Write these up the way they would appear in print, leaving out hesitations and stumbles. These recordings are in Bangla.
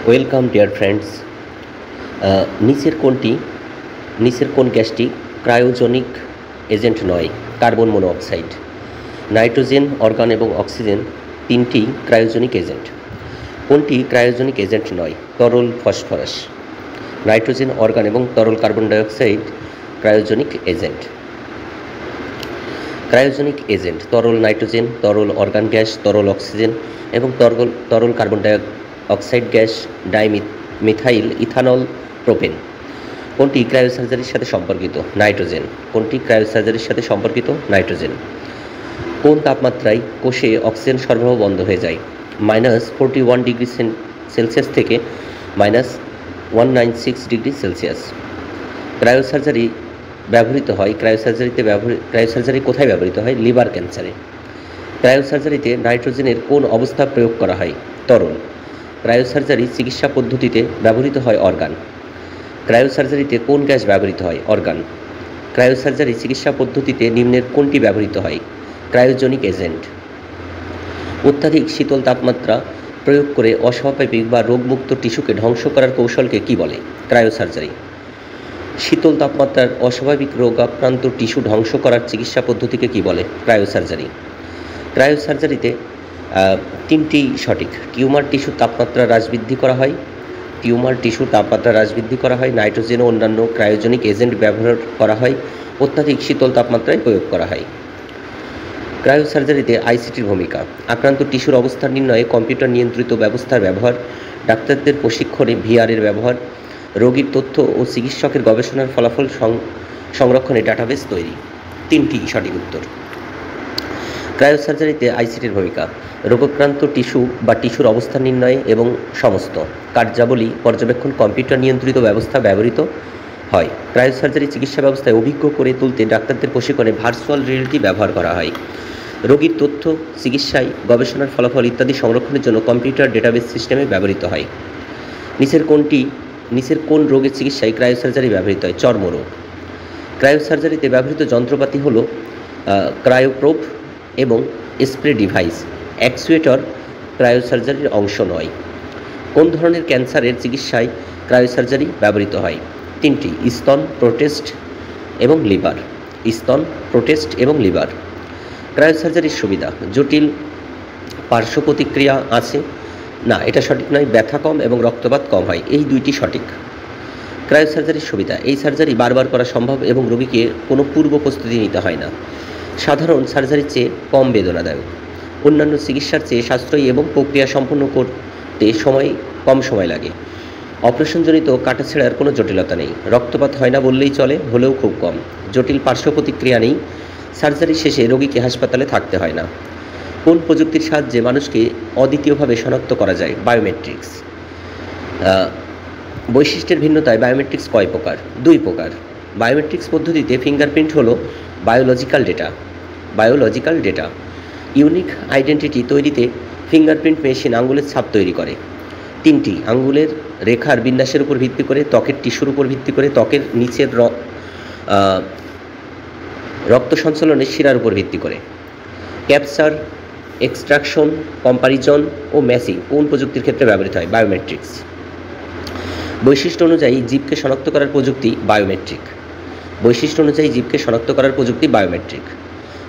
Welcome dear friends. নিচের কোন গ্যাসটি ক্রায়োজেনিক এজেন্ট নয়? Carbon monoxide. নাইট্রোজেন, অর্গান এবং অক্সিজেন তিনটি ক্রায়োজেনিক এজেন্ট। কোনটি ক্রায়োজেনিক এজেন্ট নয়? তরল ফসফরাস। নাইট্রোজেন, অর্গান এবং তরল carbon dioxide cryogenic agent. Cryogenic agent তরল নাইট্রোজেন, তরল অর্গান গ্যাস, তরল অক্সিজেন এবং তরল carbon dioxide gas, dimethyl ethanol, propane. কোনটি ক্রায়োসার্জারির সাথে সম্পর্কিত? নাইট্রোজেন। কোনটি ক্রায়োসার্জারির সাথে সম্পর্কিত? নাইট্রোজেন। কোন তাপমাত্রায় কোষে অক্সিজেন সরবরাহ বন্ধ হয়ে যায়? -41 ডিগ্রি সেলসিয়াস থেকে -196 ডিগ্রি সেলসিয়াস। ক্রায়োসার্জারি কোথায় ব্যবহৃত হয়? লিভার ক্যান্সারে। ক্রায়োসার্জারিতে নাইট্রোজেনের কোন অবস্থা প্রয়োগ করা হয়? তরল। ক্রায়োসার্জারি চিকিৎসা পদ্ধতিতে ব্যবহৃত হয় অর্গান। ক্রায়োসার্জারিতে কোন গ্যাস ব্যবহৃত হয়? অর্গান। ক্রায়োসার্জারি চিকিৎসা পদ্ধতিতে নিম্নের কোনটি ব্যবহৃত হয়? Cryogenic agent. অত্যাধিক শীতল তাপমাত্রা প্রয়োগ করে অস্বাভাবিক বা রোগমুক্ত টিস্যুকে ধ্বংস করার কৌশলকে কী বলে? ক্রায়োসার্জারি। শীতল তাপমাত্রার অস্বাভাবিক রোগাক্রান্ত টিস্যু ধ্বংস করার চিকিৎসা পদ্ধতিকে কী বলে? ক্রায়োসার্জারি। ক্রায়োসার্জারিতে তিনটি সঠিক। টিউমার টিস্যুর তাপমাত্রা হ্রাস বৃদ্ধি করা হয়। নাইট্রোজেন ও অন্যান্য ক্রায়োজেনিক এজেন্ট ব্যবহার করা হয়। অত্যাধিক শীতল তাপমাত্রায় প্রয়োগ করা হয়। ক্রায়োসার্জারিতে আইসিটির ভূমিকা। আক্রান্ত টিস্যুর অবস্থান নির্ণয়ে কম্পিউটার নিয়ন্ত্রিত ব্যবস্থার ব্যবহার, ডাক্তারদের প্রশিক্ষণে ভিআরের ব্যবহার, রোগীর তথ্য ও চিকিৎসকের গবেষণার ফলাফল সংরক্ষণে ডাটাবেস তৈরি। তিনটি সঠিক উত্তর। ক্রায়োসার্জারিতে আইসিটির ভূমিকা। রোগাক্রান্ত টিস্যু বা টিস্যুর অবস্থান নির্ণয়ে এবং সমস্ত কার্যাবলী পর্যবেক্ষণ কম্পিউটার নিয়ন্ত্রিত ব্যবস্থা ব্যবহৃত হয়। ক্রায়োসার্জারি চিকিৎসা ব্যবস্থায় অভিজ্ঞ করে তুলতে ডাক্তারদের প্রশিক্ষণে ভার্চুয়াল রিয়েলিটি ব্যবহার করা হয়। রোগীর তথ্য, চিকিৎসায় গবেষণার ফলাফল ইত্যাদি সংরক্ষণের জন্য কম্পিউটার ডেটাবেস সিস্টেমে ব্যবহৃত হয়। নিচের কোন রোগের চিকিৎসায় ক্রায়োসার্জারি ব্যবহৃত হয়? চর্মরোগ। ক্রায়োসার্জারিতে ব্যবহৃত যন্ত্রপাতি হল ক্রায়োপ্রোব এবং স্প্রে ডিভাইস। অ্যাকচুয়েটর ক্রায়োসার্জারির অংশ নয়। কোন ধরনের ক্যান্সারের চিকিৎসায় ক্রায়োসার্জারি ব্যবহৃত হয়? তিনটি। স্তন, প্রোস্টেট এবং লিভার। ক্রায়োসার্জারির সুবিধা। জটিল পার্শ্ব প্রতিক্রিয়া আছে না, এটা সঠিক নয়। ব্যথা কম এবং রক্তপাত কম হয়, এই দুইটি সঠিক। ক্রায়োসার্জারির সুবিধা। এই সার্জারি বারবার করা সম্ভব এবং রোগীকে কোনো পূর্ব প্রস্তুতি নিতে হয় না। সাধারণ সার্জারির চেয়ে কম বেদনাদায়ক। অন্যান্য চিকিৎসার চেয়ে সাশ্রয়ী এবং প্রক্রিয়া সম্পন্ন করতে কম সময় লাগে। অপারেশনজনিত কাটাছেঁড়ার কোনো জটিলতা নেই। রক্তপাত হয় না বললেই চলে, হলেও খুব কম। জটিল পার্শ্ব প্রতিক্রিয়া নেই। সার্জারি শেষে রোগীকে হাসপাতালে থাকতে হয় না। কোন প্রযুক্তির সাহায্যে মানুষকে অদ্বিতীয়ভাবে শনাক্ত করা যায়? বায়োমেট্রিক্স। বৈশিষ্ট্যের ভিন্নতায় বায়োমেট্রিক্স কয় প্রকার? 2 প্রকার। বায়োমেট্রিক্স পদ্ধতিতে ফিঙ্গারপ্রিন্ট হলো বায়োলজিক্যাল ডেটা। ইউনিক আইডেন্টিটি তৈরিতে ফিঙ্গারপ্রিন্ট মেশিন আঙুলের ছাপ তৈরি করে। 3টি। আঙুলের রেখার বিন্যাসের উপর ভিত্তি করে, ত্বকের টিস্যুর উপর ভিত্তি করে, ত্বকের নিচের রক্ত সঞ্চালনের শিরার উপর ভিত্তি করে। ক্যাপচার, এক্সট্রাকশন, কম্পারিজন ও ম্যাচিং কোন প্রযুক্তির ক্ষেত্রে ব্যবহৃত হয়? বায়োমেট্রিক্স। বৈশিষ্ট্য অনুযায়ী জীবকে শনাক্ত করার প্রযুক্তি বায়োমেট্রিক।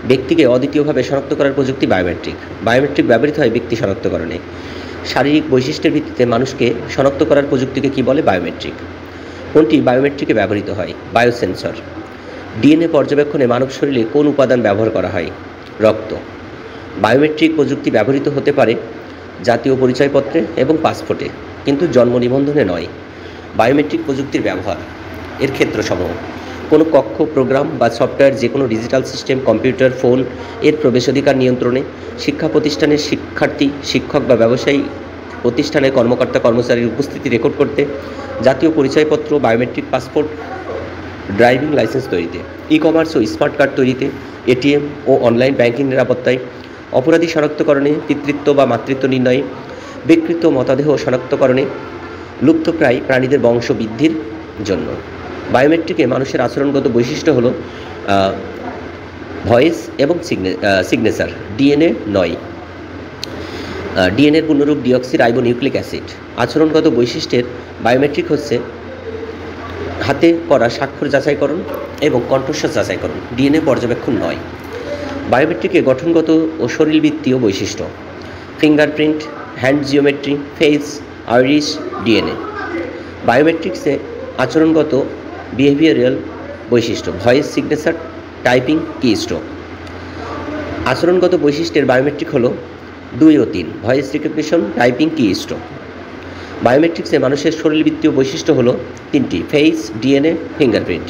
ব্যক্তিকে অদ্বিতীয়ভাবে শনাক্ত করার প্রযুক্তি বায়োমেট্রিক। বায়োমেট্রিক ব্যবহৃত হয় ব্যক্তি শনাক্তকরণে। শারীরিক বৈশিষ্ট্যের ভিত্তিতে মানুষকে শনাক্ত করার প্রযুক্তিকে কী বলে? বায়োমেট্রিক। কোনটি বায়োমেট্রিকে ব্যবহৃত হয়? বায়োসেন্সর। ডিএনএ পর্যবেক্ষণে মানব শরীরে কোন উপাদান ব্যবহার করা হয়? রক্ত। বায়োমেট্রিক প্রযুক্তি ব্যবহৃত হতে পারে জাতীয় পরিচয়পত্রে এবং পাসপোর্টে, কিন্তু জন্ম নিবন্ধনে নয়। বায়োমেট্রিক প্রযুক্তির ব্যবহার এর ক্ষেত্রসমূহ। কোনো কক্ষ, প্রোগ্রাম বা সফটওয়্যার, যে কোনো ডিজিটাল সিস্টেম, কম্পিউটার, ফোন এর প্রবেশাধিকার নিয়ন্ত্রণে, শিক্ষা প্রতিষ্ঠানের শিক্ষার্থী, শিক্ষক বা ব্যবসায়ী প্রতিষ্ঠানের কর্মকর্তা কর্মচারীর উপস্থিতি রেকর্ড করতে, জাতীয় পরিচয়পত্র, বায়োমেট্রিক পাসপোর্ট, ড্রাইভিং লাইসেন্স তৈরিতে, ই-কমার্স ও স্মার্ট কার্ড তৈরিতে, এটিএম ও অনলাইন ব্যাংকিং নিরাপত্তায়, অপরাধী শনাক্তকরণে, পিতৃত্ব বা মাতৃত্ব নির্ণয়ে, বিকৃত মতাদেহ শনাক্তকরণে, লুপ্তপ্রায় প্রাণীদের বংশ বৃদ্ধির জন্য। বায়োমেট্রিকে মানুষের আচরণগত বৈশিষ্ট্য হলো ভয়েস এবং সিগনেচার, ডিএনএ নয়। ডিএনএর পূর্ণরূপ ডিঅক্সি রাইবোনিউক্লিক অ্যাসিড। আচরণগত বৈশিষ্ট্যের বায়োমেট্রিক হচ্ছে হাতে করা স্বাক্ষর যাচাইকরণ এবং কণ্ঠস্বর যাচাইকরণ, ডিএনএ পর্যবেক্ষণ নয়। বায়োমেট্রিকে গঠনগত ও শরীরবৃত্তীয় বৈশিষ্ট্য: fingerprint, hand geometry, face, iris, DNA. বায়োমেট্রিক্সে আচরণগত বিহেভিয়ারাল বৈশিষ্ট্য: voice signature, typing, keystroke. আচরণগত বৈশিষ্ট্যের বায়োমেট্রিক হলো 2 ও 3, voice recognition, typing, keystroke. বায়োমেট্রিক্সে মানুষের শরীরবৃত্তীয় বৈশিষ্ট্য হলো 3টি: ফেস, ডিএনএ, ফিঙ্গারপ্রিন্ট।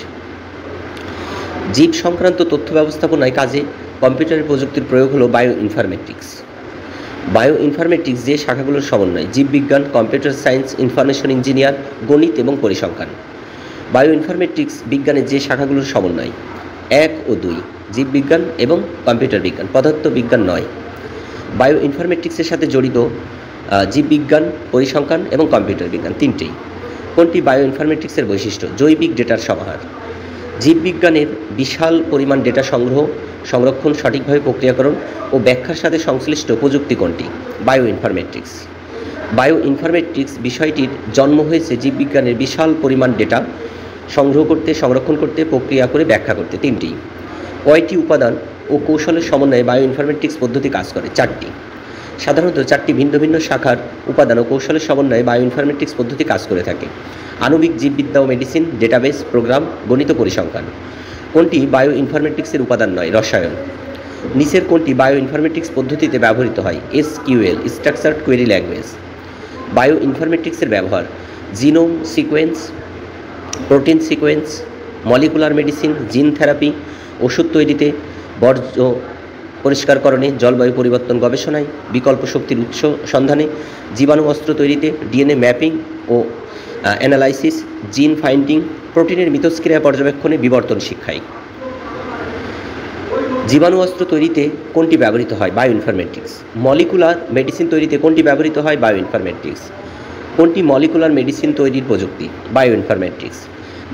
জীব সংক্রান্ত তথ্য ব্যবস্থাপনায় কাজে কম্পিউটারের প্রযুক্তির প্রয়োগ হলো বায়ো ইনফরমেটিক্স। বায়ো ইনফরমেটিক্স যে শাখাগুলোর সমন্বয়: জীববিজ্ঞান, কম্পিউটার সায়েন্স, ইনফরমেশন ইঞ্জিনিয়ার, গণিত এবং পরিসংখ্যান। বায়ো ইনফরমেটিক্স বিজ্ঞানের যে শাখাগুলোর সমন্বয়: 1 ও 2, জীববিজ্ঞান এবং কম্পিউটার বিজ্ঞান, পদার্থ বিজ্ঞান নয়। বায়ো ইনফরমেটিক্সের সাথে জড়িত জীববিজ্ঞান, পরিসংখ্যান এবং কম্পিউটার বিজ্ঞান, তিনটেই। কোনটি বায়ো ইনফরমেটিক্সের বৈশিষ্ট্য? জৈবিক ডেটার সমাহার। জীববিজ্ঞানের বিশাল পরিমাণ ডেটা সংগ্রহ, সংরক্ষণ, সঠিকভাবে প্রক্রিয়াকরণ ও ব্যাখ্যার সাথে সংশ্লিষ্ট প্রযুক্তি কোনটি? Bio informatics. বায়ো ইনফরমেটিক্স বিষয়টির জন্ম হয়েছে জীববিজ্ঞানের বিশাল পরিমাণ ডেটা সংগ্রহ করতে, সংরক্ষণ করতে, প্রক্রিয়া করে ব্যাখ্যা করতে, তিনটি। কয়টি উপাদান ও কৌশলের সমন্বয়ে বায়ো ইনফরমেটিক্স পদ্ধতি কাজ করে? 4টি। সাধারণত 4টি ভিন্ন ভিন্ন শাখার উপাদান ও কৌশলের সমন্বয়ে বায়ো ইনফরমেটিক্স পদ্ধতি কাজ করে থাকে: আণবিক জীববিদ্যা ও মেডিসিন, ডেটাবেস, প্রোগ্রাম, গণিত, পরিসংখ্যান। কোনটি বায়ো ইনফরমেটিক্সের উপাদান নয়? রসায়ন। নিচের কোনটি বায়ো ইনফরমেটিক্স পদ্ধতিতে ব্যবহৃত হয়? SQL, structured query language. বায়ো ইনফরমেটিক্সের ব্যবহার: genome sequence, protein sequence, molecular medicine, gene therapy, ওষুধ তৈরিতে, বর্জ্য পরিষ্কারকরণে, জলবায়ু পরিবর্তন গবেষণায়, বিকল্প শক্তির উৎস সন্ধানে, জীবাণু অস্ত্র তৈরিতে, ডিএনএ ম্যাপিং ও অ্যানালাইসিস, জিন ফাইন্ডিং, প্রোটিনের মিথস্ক্রিয়া পর্যবেক্ষণে, বিবর্তন শিক্ষায়। জীবাণু অস্ত্র তৈরিতে কোনটি ব্যবহৃত হয়? Bio informatics. মলিকুলার মেডিসিন তৈরিতে কোনটি ব্যবহৃত হয়? Bio informatics. কোনটি মলিকুলার মেডিসিন তৈরির প্রযুক্তি? Bio informatics.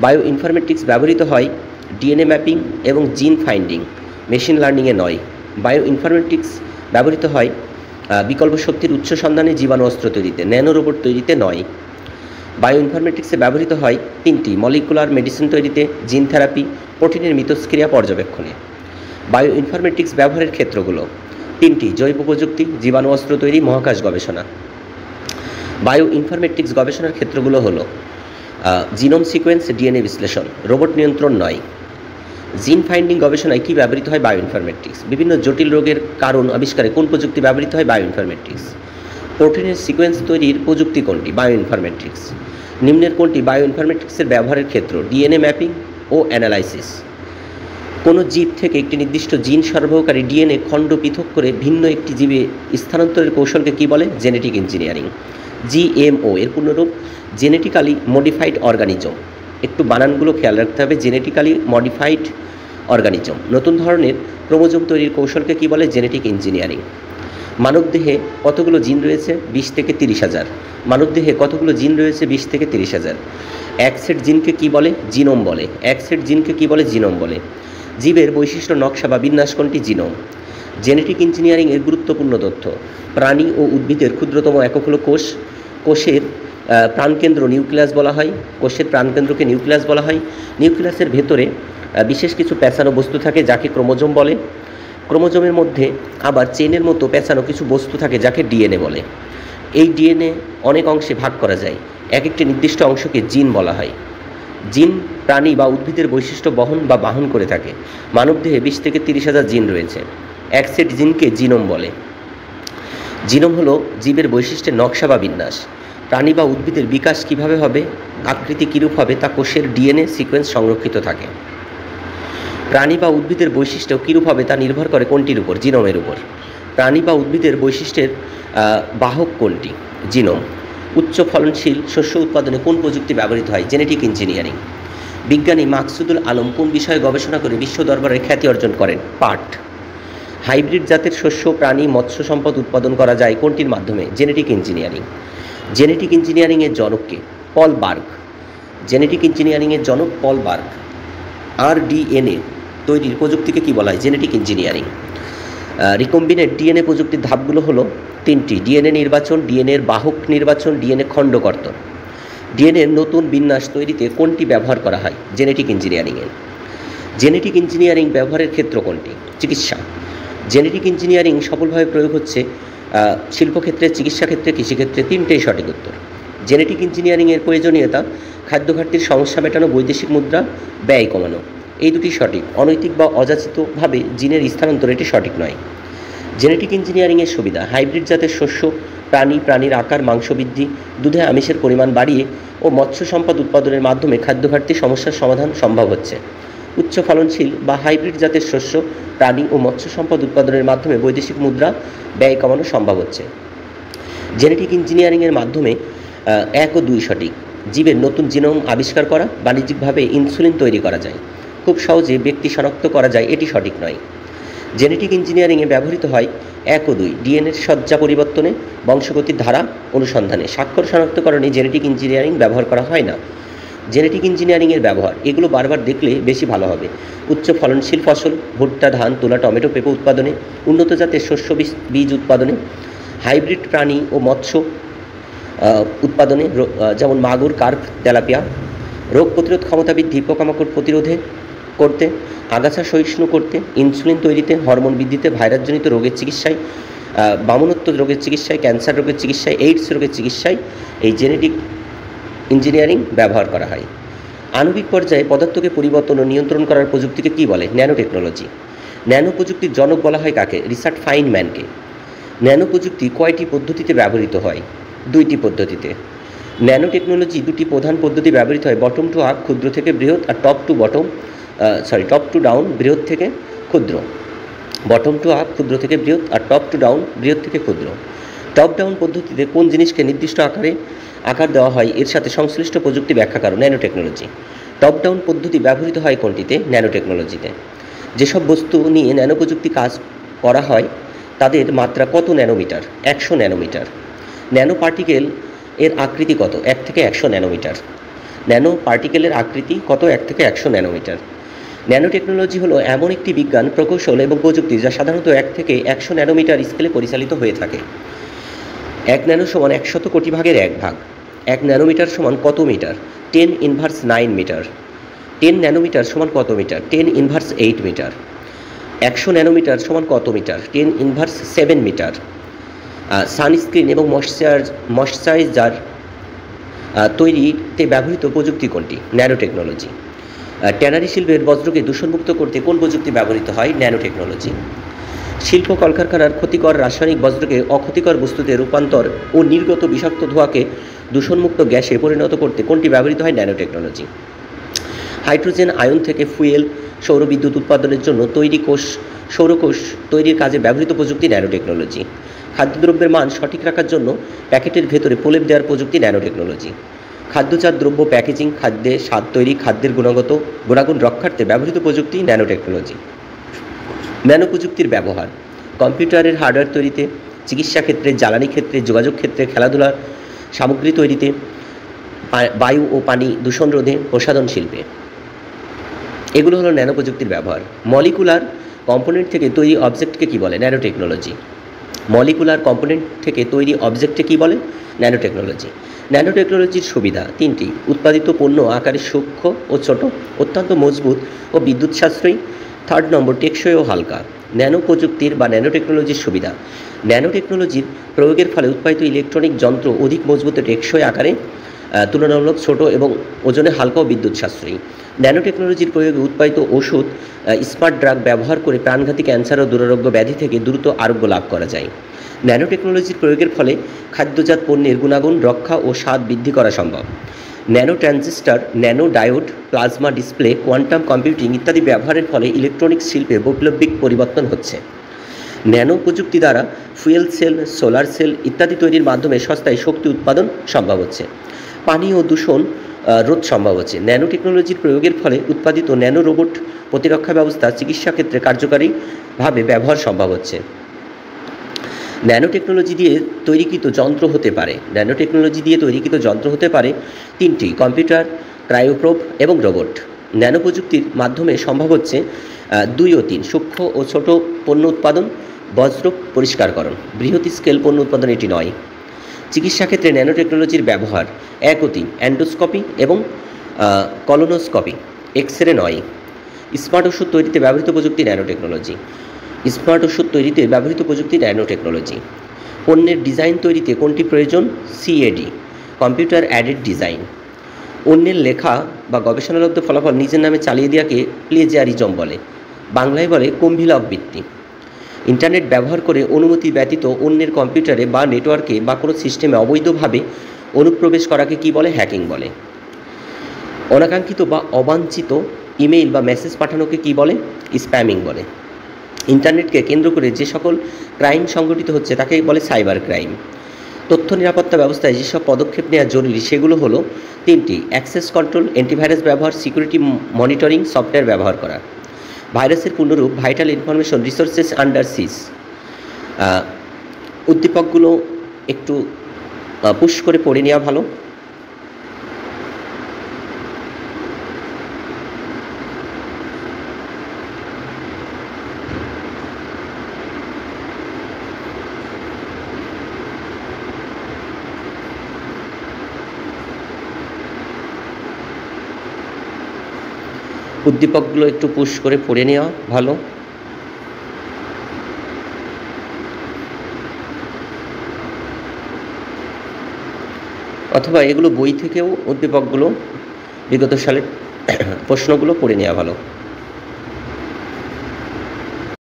বায়ো ইনফরমেটিক্স ব্যবহৃত হয় ডিএনএ ম্যাপিং এবং জিন ফাইন্ডিং, মেশিন লার্নিংয়ে নয়। বায়ো ইনফরমেটিক্স ব্যবহৃত হয় বিকল্প শক্তির উৎস সন্ধানে, জীবাণু অস্ত্র তৈরিতে, ন্যানো রোবট তৈরিতে নয়। বায়ো ইনফরমেটিক্সে ব্যবহৃত হয় 3টি: মলিকুলার মেডিসিন তৈরিতে, জিন থেরাপি, প্রোটিনের মিথস্ক্রিয়া পর্যবেক্ষণে। বায়ো ইনফরমেটিক্স ব্যবহারের ক্ষেত্রগুলো: 3টি: জৈব প্রযুক্তি, জীবাণু অস্ত্র তৈরি, মহাকাশ গবেষণা। বায়ো ইনফরমেটিক্স গবেষণার ক্ষেত্রগুলো হলো জিনোম সিকোয়েন্স, ডিএনএ বিশ্লেষণ, রোবট নিয়ন্ত্রণ নয়। জিন ফাইন্ডিং গবেষণায় কী ব্যবহৃত হয়? Bio informatics. বিভিন্ন জটিল রোগের কারণ আবিষ্কারে কোন প্রযুক্তি ব্যবহৃত হয়? Bio informatics. প্রোটিনের সিকোয়েন্স তৈরির প্রযুক্তি কোনটি? Bioinformatics. নিম্নের কোনটি বায়ো ইনফরমেটিক্সের ব্যবহারের ক্ষেত্র? ডিএনএ ম্যাপিং ও অ্যানালাইসিস। কোনো জীব থেকে একটি নির্দিষ্ট জিন সরবরাহকারী ডিএনএ খণ্ড পৃথক করে ভিন্ন একটি জীবে স্থানান্তরের কৌশলকে কী বলে? Genetic engineering. GMO এর পূর্ণরূপ জেনেটিক্যালি মডিফাইড অর্গানিজম। একটু বানানগুলো খেয়াল রাখতে হবে। Genetically modified organism. নতুন ধরনের ক্রোমোজোম তৈরির কৌশলকে কী বলে? Genetic engineering. মানবদেহে কতগুলো জিন রয়েছে? 20 থেকে 30,000। মানবদেহে কতগুলো জিন রয়েছে? 20 থেকে 30,000। এক সেট জিনকে কী বলে? জিনোম বলে। এক সেট জিনকে কী বলে? জিনোম বলে। জীবের বৈশিষ্ট্য নকশা বা বিন্যাস কোনটি? জিনোম। জেনেটিক ইঞ্জিনিয়ারিং এর গুরুত্বপূর্ণ তথ্য: প্রাণী ও উদ্ভিদের ক্ষুদ্রতম একক হলো কোষ। কোষের প্রাণকেন্দ্র নিউক্লিয়াস বলা হয়। কোষের প্রাণকেন্দ্রকে নিউক্লিয়াস বলা হয়। নিউক্লিয়াসের ভেতরে বিশেষ কিছু পেঁচানো বস্তু থাকে যাকে ক্রোমোজোম বলে। ক্রোমোজোমের মধ্যে আবার চেনের মতো পেঁচানো কিছু বস্তু থাকে যাকে ডিএনএ বলে। এই ডিএনএ অনেক অংশে ভাগ করা যায়। এক একটি নির্দিষ্ট অংশকে জিন বলা হয়। জিন প্রাণী বা উদ্ভিদের বৈশিষ্ট্য বহন বা বাহন করে থাকে। মানবদেহে 20 থেকে 30,000 জিন রয়েছে। এক সেট জিনকে জিনোম বলে। জিনোম হলো জীবের বৈশিষ্ট্যের নকশা বা বিন্যাস। প্রাণী বা উদ্ভিদের বিকাশ কিভাবে হবে, আকৃতি কীরূপ হবে তা কোষের ডিএনএ সিকোয়েন্স সংরক্ষিত থাকে। প্রাণী বা উদ্ভিদের বৈশিষ্ট্য কীরূপ হবে তা নির্ভর করে কোনটির উপর? জিনোমের উপর। প্রাণী বা উদ্ভিদের বৈশিষ্ট্যের বাহক কোনটি? জিনোম। উচ্চ ফলনশীল শস্য উৎপাদনে কোন প্রযুক্তি ব্যবহৃত হয়? Genetic engineering. বিজ্ঞানী মাকসুদুল আলম কোন বিষয়ে গবেষণা করে বিশ্ব দরবারে খ্যাতি অর্জন করেন? পাট। হাইব্রিড জাতের শস্য, প্রাণী, মৎস্য সম্পদ উৎপাদন করা যায় কোনটির মাধ্যমে? Genetic engineering. জেনেটিক ইঞ্জিনিয়ারিংয়ের জনককে? পল বার্গ। জেনেটিক ইঞ্জিনিয়ারিংয়ের জনক পল বার্গ। RDNA তৈরির প্রযুক্তিকে কী বলা হয়? Genetic engineering. রিকম্বিনেন্ট ডিএনএ প্রযুক্তির ধাপগুলো হলো তিনটি: ডিএনএ নির্বাচন, ডিএনএর বাহক নির্বাচন, ডিএনএ খণ্ডকর্তন। ডিএনএর নতুন বিন্যাস তৈরিতে কোনটি ব্যবহার করা হয়? জেনেটিক ইঞ্জিনিয়ারিংয়ে। জেনেটিক ইঞ্জিনিয়ারিং ব্যবহারের ক্ষেত্র কোনটি? চিকিৎসা। জেনেটিক ইঞ্জিনিয়ারিং সফলভাবে প্রয়োগ হচ্ছে শিল্পক্ষেত্রে, চিকিৎসাক্ষেত্রে, কৃষিক্ষেত্রে। তিনটেই সঠিক উত্তর। জেনেটিক ইঞ্জিনিয়ারিংয়ের প্রয়োজনীয়তা: খাদ্য ঘাটতির সমস্যা মেটানো, বৈদেশিক মুদ্রা ব্যয় কমানো। এই দুটি সঠিক। অনৈতিক বা অযাচিতভাবে জিনের স্থানান্তর এটি সঠিক নয়। জেনেটিক ইঞ্জিনিয়ারিংয়ের সুবিধা: হাইব্রিড জাতের শস্য, প্রাণীর আকার, মাংস বৃদ্ধি, দুধে আমিষের পরিমাণ বাড়িয়ে ও মৎস্য সম্পদ উৎপাদনের মাধ্যমে খাদ্য ঘাটতির সমস্যার সমাধান সম্ভব হচ্ছে। উচ্চ ফলনশীল বা হাইব্রিড জাতের শস্য, প্রাণী ও মৎস্য সম্পদ উৎপাদনের মাধ্যমে বৈদেশিক মুদ্রা ব্যয় কমানো সম্ভব হচ্ছে। জেনেটিক ইঞ্জিনিয়ারিংয়ের মাধ্যমে 1 ও 2 সঠিক। জীবের নতুন জিনোম আবিষ্কার করা, বাণিজ্যিকভাবে ইনসুলিন তৈরি করা যায়, খুব সহজে ব্যক্তি শনাক্ত করা যায়, এটি সঠিক নয়। জেনেটিক ইঞ্জিনিয়ারিংয়ে ব্যবহৃত হয় 1 ও 2: ডিএনএর সজ্জা পরিবর্তনে, বংশগতির ধারা অনুসন্ধানে। স্বাক্ষর শনাক্তকরণে জেনেটিক ইঞ্জিনিয়ারিং ব্যবহার করা হয় না। জেনেটিক ইঞ্জিনিয়ারিংয়ের ব্যবহার: এগুলো বারবার দেখলে বেশি ভালো হবে। উচ্চ ফলনশীল ফসল, ভুট্টা, ধান, তুলা, টমেটো, পেঁপে উৎপাদনে, উন্নত জাতের শস্য বীজ উৎপাদনে, হাইব্রিড প্রাণী ও মৎস্য উৎপাদনে, যেমন মাগুর, কার্প, তেলাপিয়া। রোগ প্রতিরোধ ক্ষমতা বৃদ্ধি, পোকামাকড় প্রতিরোধে করতে, আগাছা সহিষ্ণু করতে, ইনসুলিন তৈরিতে, হরমোন বৃদ্ধিতে, ভাইরাসজনিত রোগের চিকিৎসায়, বামনত্ব রোগের চিকিৎসায়, ক্যান্সার রোগের চিকিৎসায়, এইডস রোগের চিকিৎসায় এই জেনেটিক ইঞ্জিনিয়ারিং ব্যবহার করা হয়। আণবিক পর্যায়ে পদার্থকে পরিবর্তন ও নিয়ন্ত্রণ করার প্রযুক্তিকে কী বলে? Nano technology. ন্যানো প্রযুক্তির জনক বলা হয় কাকে? রিচার্ড ফাইনম্যানকে। ন্যানো প্রযুক্তি কয়টি পদ্ধতিতে ব্যবহৃত হয়? 2টি পদ্ধতিতে। ন্যানো টেকনোলজি 2টি প্রধান পদ্ধতি ব্যবহৃত হয়: বটম টু আপ, ক্ষুদ্র থেকে বৃহৎ, আর টপ টু ডাউন, বৃহৎ থেকে ক্ষুদ্র। বটম টু আপ, ক্ষুদ্র থেকে বৃহৎ, আর টপ টু ডাউন, বৃহৎ থেকে ক্ষুদ্র। টপ ডাউন পদ্ধতিতে কোন জিনিসকে নির্দিষ্ট আকার দেওয়া হয়, এর সাথে সংশ্লিষ্ট প্রযুক্তি ব্যাখ্যা করো। Nano technology. টপ ডাউন পদ্ধতি ব্যবহৃত হয় কোনটিতে? ন্যানো টেকনোলজিতে। যেসব বস্তু নিয়ে ন্যানো প্রযুক্তি কাজ করা হয় তাদের মাত্রা কত ন্যানোমিটার? 100 ন্যানোমিটার। ন্যানো পার্টিকেল এর আকৃতি কত? 1 থেকে 100 ন্যানোমিটার। ন্যানো পার্টিকেলের আকৃতি কত? 1 থেকে 100 ন্যানোমিটার। ন্যানো টেকনোলজি হলো এমন একটি বিজ্ঞান, প্রকৌশল এবং প্রযুক্তি যা সাধারণত 1 থেকে 100 ন্যানোমিটার স্কেলে পরিচালিত হয়ে থাকে। 1 ন্যানো সমান 100 কোটি ভাগের 1 ভাগ। 1 ন্যানোমিটার সমান কত মিটার? 10⁻9 মিটার। 10 ন্যানোমিটার সমান কত মিটার? 10⁻8 মিটার। 100 ন্যানোমিটার সমান কত মিটার? 10⁻7 মিটার। সানস্ক্রিন এবং ময়শ্চারাইজার তৈরিতে ব্যবহৃত প্রযুক্তি কোনটি? Nano technology. ট্যানারি শিল্পের বজ্রকে দূষণমুক্ত করতে কোন প্রযুক্তি ব্যবহৃত হয়? Nano technology. শিল্প কলকারখানার ক্ষতিকর রাসায়নিক বজ্রকে অক্ষতিকর বস্তুতে রূপান্তর ও নির্গত বিষাক্ত ধোঁয়াকে দূষণমুক্ত গ্যাসে পরিণত করতে কোনটি ব্যবহৃত হয়? Nano technology. হাইড্রোজেন আয়ন থেকে ফুয়েল, সৌরবিদ্যুৎ উৎপাদনের জন্য সৌরকোষ তৈরির কাজে ব্যবহৃত প্রযুক্তি ন্যানো টেকনোলজি। খাদ্যদ্রব্যের মান সঠিক রাখার জন্য প্যাকেটের ভেতরে প্রলেপ দেওয়ার প্রযুক্তি ন্যানো টেকনোলজি। খাদ্যজাত দ্রব্য প্যাকেজিং, খাদ্যে স্বাদ তৈরি, খাদ্যের গুণাগুণ রক্ষার্থে ব্যবহৃত প্রযুক্তি ন্যানো টেকনোলজি। ন্যানো প্রযুক্তির ব্যবহার: কম্পিউটারের হার্ডওয়্যার তৈরিতে, চিকিৎসা ক্ষেত্রে, জ্বালানি ক্ষেত্রে, যোগাযোগ ক্ষেত্রে, খেলাধুলার সামগ্রী তৈরিতে, বায়ু ও পানি দূষণ রোধে, প্রসাধন শিল্পে। এগুলো হলো ন্যানো প্রযুক্তির ব্যবহার। মলিকুলার কম্পোনেন্ট থেকে তৈরি অবজেক্টকে কী বলে? Nano technology. মলিকুলার কম্পোনেন্ট থেকে তৈরি অবজেক্টকে কী বলে? Nano technology. ন্যানো টেকনোলজির সুবিধা: 3টি। উৎপাদিত পণ্য আকারে সূক্ষ্ম ও ছোট, অত্যন্ত মজবুত ও বিদ্যুৎ সাশ্রয়ী। 3 নম্বর, টেকসই ও হালকা। ন্যানো প্রযুক্তির বা ন্যানো টেকনোলজির সুবিধা: ন্যানো টেকনোলজির প্রয়োগের ফলে উৎপাদিত ইলেকট্রনিক যন্ত্র অধিক মজবুত ও টেকসই আকারে, তুলনামূলক ছোট এবং ওজনে হালকা ও বিদ্যুৎ সাশ্রয়ী। ন্যানো টেকনোলজির প্রয়োগে উৎপাদিত ওষুধ, স্মার্ট ড্রাগ ব্যবহার করে প্রাণঘাতী ক্যান্সার ও দুরারোগ্য ব্যাধি থেকে দ্রুত আরোগ্য লাভ করা যায়। ন্যানো টেকনোলজির প্রয়োগের ফলে খাদ্যজাত পণ্যের গুণাগুণ রক্ষা ও স্বাদ বৃদ্ধি করা সম্ভব। Nano transistor, nano diode, plasma display, quantum computing ইত্যাদি ব্যবহারের ফলে ইলেকট্রনিক্স শিল্পে বৈপ্লবিক পরিবর্তন হচ্ছে। ন্যানো প্রযুক্তি দ্বারা ফুয়েল সেল, সোলার সেল ইত্যাদি তৈরির মাধ্যমে সস্তায় শক্তি উৎপাদন সম্ভব হচ্ছে। পানি ও দূষণ রোধ সম্ভব হচ্ছে। ন্যানো টেকনোলজির প্রয়োগের ফলে উৎপাদিত ন্যানো রোবট প্রতিরক্ষা ব্যবস্থা চিকিৎসা ক্ষেত্রে কার্যকারীভাবে ব্যবহার সম্ভব হচ্ছে। ন্যানো টেকনোলজি দিয়ে তৈরিকৃত যন্ত্র হতে পারে। ন্যানো টেকনোলজি দিয়ে তৈরিকৃত যন্ত্র হতে পারে 3টি: কম্পিউটার, ক্রায়োপ্রোব এবং রোবট। ন্যানো প্রযুক্তির মাধ্যমে সম্ভব হচ্ছে 2 ও 3: সূক্ষ্ম ও ছোট পণ্য উৎপাদন, বজ্র পরিষ্কারকরণ, বৃহৎ স্কেল পণ্য উৎপাদন এটি নয়। চিকিৎসা ক্ষেত্রে ন্যানো টেকনোলজির ব্যবহার একই, অ্যান্ডোস্কোপি এবং কলোনোস্কোপি, এক্স রে নয়। স্মার্ট ওষুধ তৈরিতে ব্যবহৃত প্রযুক্তি ন্যানো টেকনোলজি, স্মার্ট ওষুধ তৈরিতে ব্যবহৃত প্রযুক্তি ন্যানো টেকনোলজি। পণ্যের ডিজাইন তৈরিতে কোনটি প্রয়োজন? CAD, computer aided design. অন্যের লেখা বা গবেষণালব্ধ ফলাফল নিজের নামে চালিয়ে দেওয়াকে প্লেজিয়ারিজম বলে, বাংলায় বলে কুম্ভিলক বৃত্তি। ইন্টারনেট ব্যবহার করে অনুমতি ব্যতীত অন্যের কম্পিউটারে বা নেটওয়ার্কে বা কোনো সিস্টেমে অবৈধভাবে অনুপ্রবেশ করাকে কি বলে? হ্যাকিং বলে। অনাকাঙ্ক্ষিত বা অবাঞ্ছিত ইমেইল বা মেসেজ পাঠানোকে কি বলে? স্প্যামিং বলে। ইন্টারনেটকে কেন্দ্র করে যে সকল ক্রাইম সংঘটিত হচ্ছে তাকে বলে সাইবার ক্রাইম। তথ্য নিরাপত্তা ব্যবস্থায় যেসব পদক্ষেপ নেওয়া জরুরি সেগুলো হলো তিনটি: অ্যাক্সেস কন্ট্রোল, অ্যান্টিভাইরাস ব্যবহার, সিকিউরিটি মনিটরিং সফটওয়্যার ব্যবহার করা। ভাইরাসের পূর্ণরূপ ভাইটাল ইনফরমেশন রিসোর্সেস আন্ডার সিজ। উদ্দীপকগুলো একটু পুশ করে পড়ে নেওয়া ভালো। উদ্দীপকগুলো একটু পুশ করে পড়ে নেওয়া ভালো। অথবা এগুলো বই থেকেও উদ্দীপকগুলো বিগত সালের প্রশ্নগুলো পড়ে নেওয়া ভালো।